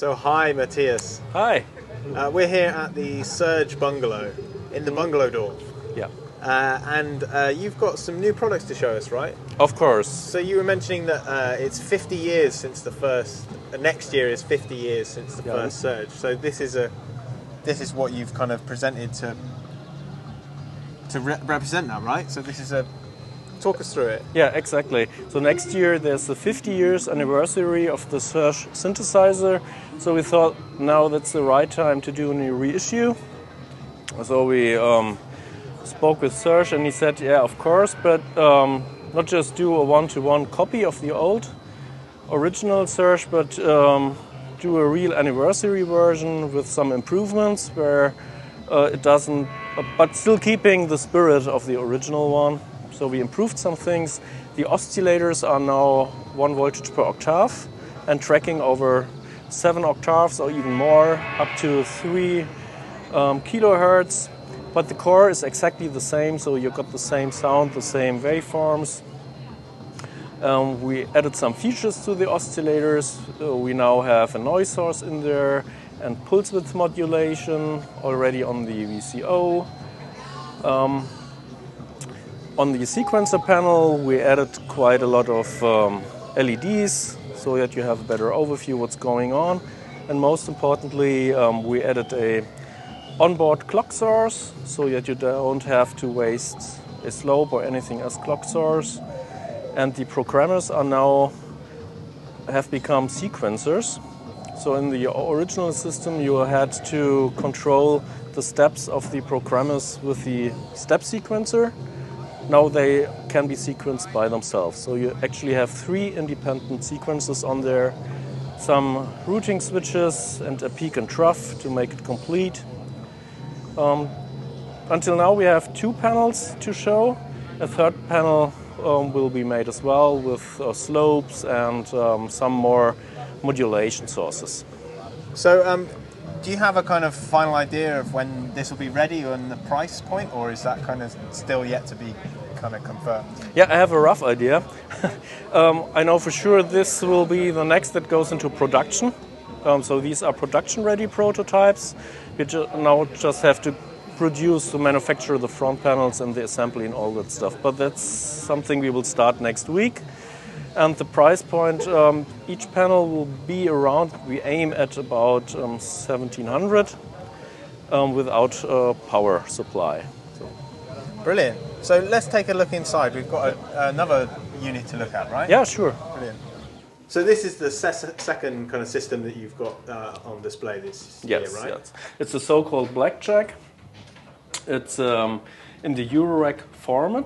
So hi Matthias. Hi. We're here at the Serge bungalow in the bungalow door. Yeah. And you've got some new products to show us, right? Of course. So you were mentioning that it's 50 years since the first. Next year is 50 years since the first Serge. So this is what you've kind of presented to represent that, right? So this is talk us through it. Yeah, exactly. So next year there's the 50 years anniversary of the Serge synthesizer. So we thought now that's the right time to do a new reissue. So we spoke with Serge and he said, yeah, of course, but not just do a one-to-one copy of the old original Serge, but do a real anniversary version with some improvements where it doesn't, but still keeping the spirit of the original one. So we improved some things. The oscillators are now 1 voltage per octave and tracking over 7 octaves or even more, up to 3 kilohertz. But the core is exactly the same, so you got the same sound, the same waveforms. We added some features to the oscillators. We now have a noise source in there and pulse width modulation already on the VCO. On the sequencer panel, we added quite a lot of LEDs so that you have a better overview what's going on. And most importantly, we added a onboard clock source so that you don't have to waste a slope or anything as clock source. And the programmers are now have become sequencers. So in the original system, you had to control the steps of the programmers with the step sequencer. Now they can be sequenced by themselves. So you actually have 3 independent sequences on there, some routing switches and a peak and trough to make it complete. Until now we have 2 panels to show. A third panel will be made as well with slopes and some more modulation sources. So do you have a kind of final idea of when this will be ready and the price point, or is that kind of still yet to be kind of confirmed? Yeah, I have a rough idea. I know for sure this will be the next that goes into production. So these are production-ready prototypes. We now just have to produce to manufacture the front panels and the assembly and all that stuff. But that's something we will start next week. And the price point, each panel will be around, we aim at about 1,700 without power supply. So. Brilliant. So let's take a look inside. We've got another unit to look at, right? Yeah, sure. Brilliant. So this is the second kind of system that you've got on display this year, right? Yes. It's a so-called Blackjack. It's in the Eurorack form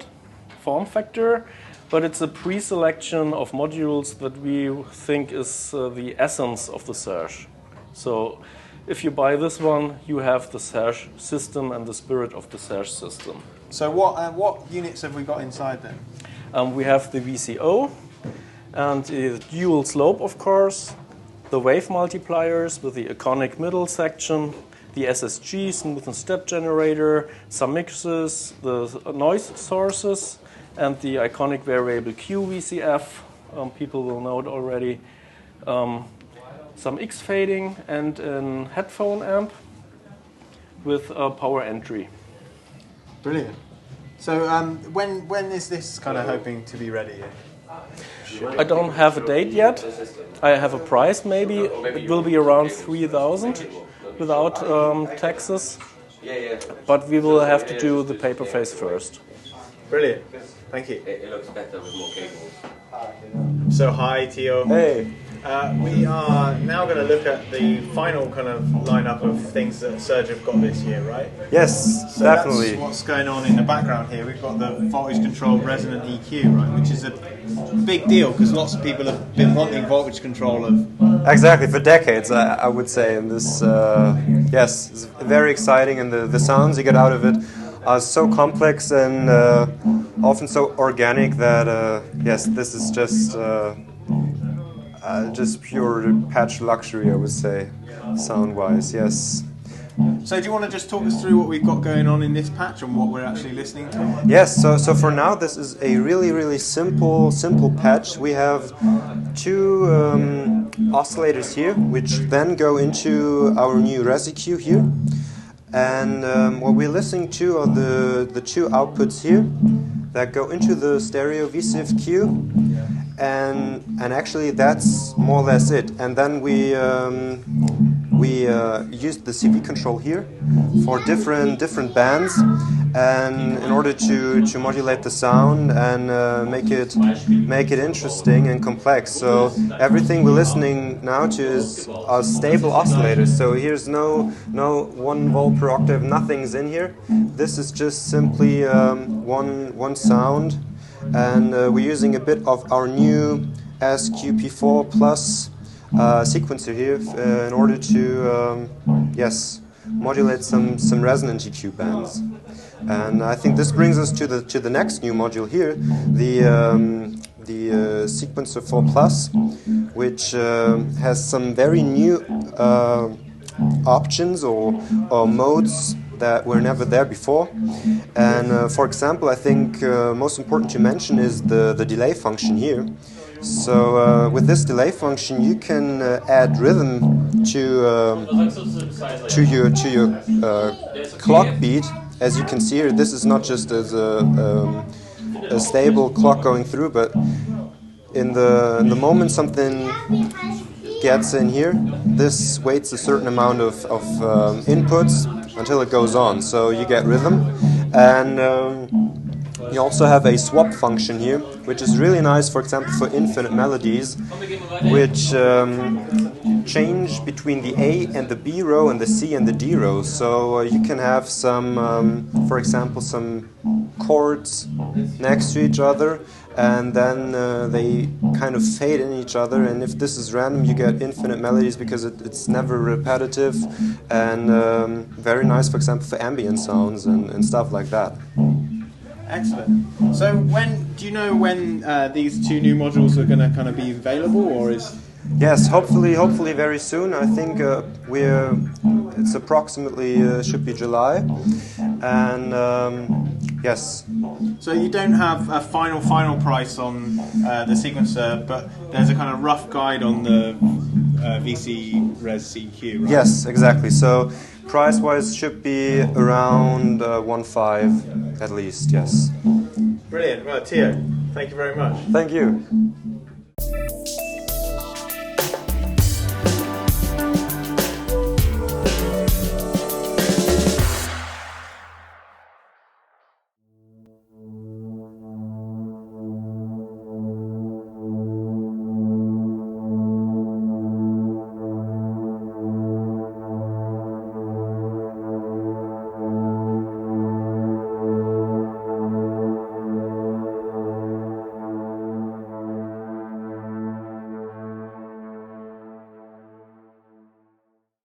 factor, but it's a pre-selection of modules that we think is the essence of the Serge. So if you buy this one, you have the Serge system and the spirit of the Serge system. So what units have we got inside then? We have the VCO and the dual slope, of course, the wave multipliers with the iconic middle section, the SSG, smooth and step generator, some mixes, the noise sources, and the iconic variable Q VCF, people will know it already, some X fading, and a headphone amp with a power entry. Brilliant. So when is this kind of hoping to be ready? I don't have a date yet. I have a price maybe. It will be around 3,000 without taxes. But we will have to do the paper face first. Brilliant. Thank you. It looks better with more cables. So hi, Theo. Hey. We are now going to look at the final kind of lineup of things that Serge have got this year, right? Yes, So definitely. that's what's going on in the background here. We've got the voltage control resonant EQ, right, which is a big deal because lots of people have been wanting voltage control of. Exactly, for decades, I would say. And this, yes, it's very exciting, and the sounds you get out of it are so complex and often so organic that, yes, this is just pure patch luxury, I would say, sound-wise, yes. So do you want to just talk us through what we've got going on in this patch and what we're actually listening to? Yes, so for now this is a really simple patch. We have two oscillators here, which then go into our new ResiQ here. And what we're listening to are the two outputs here that go into the stereo VCF-Q. And actually that's more or less it. And then we used the CV control here for different bands, and in order to modulate the sound and make it interesting and complex. So everything we're listening now to are stable oscillators. So here's no 1 volt per octave, nothing's in here. This is just simply one sound. And we're using a bit of our new SQP4 Plus sequencer here in order to modulate some resonant EQ bands. And I think this brings us to the next new module here, the sequencer 4 Plus, which has some very new options or modes that were never there before. And for example, I think most important to mention is the delay function here. So with this delay function, you can add rhythm to your clock beat. As you can see here, this is not just as a stable clock going through, but in the moment something gets in here, this waits a certain amount of inputs until it goes on. So you get rhythm, and you also have a swap function here, which is really nice, for example, for infinite melodies, which change between the A and the B row and the C and the D row. So you can have some, for example, some chords next to each other, and then they kind of fade in each other. And if this is random, you get infinite melodies because it's never repetitive, and very nice, for example, for ambient sounds and stuff like that. Excellent. So do you know when these two new modules are going to kind of be available, or is? Yes, hopefully very soon. I think it's approximately should be July, and yes. So you don't have a final price on the sequencer, but there's a kind of rough guide on the VC Res CQ, right? Yes, exactly. So price-wise should be around 1.5 at least. Yes. Brilliant. Well, Theo, thank you very much. Thank you.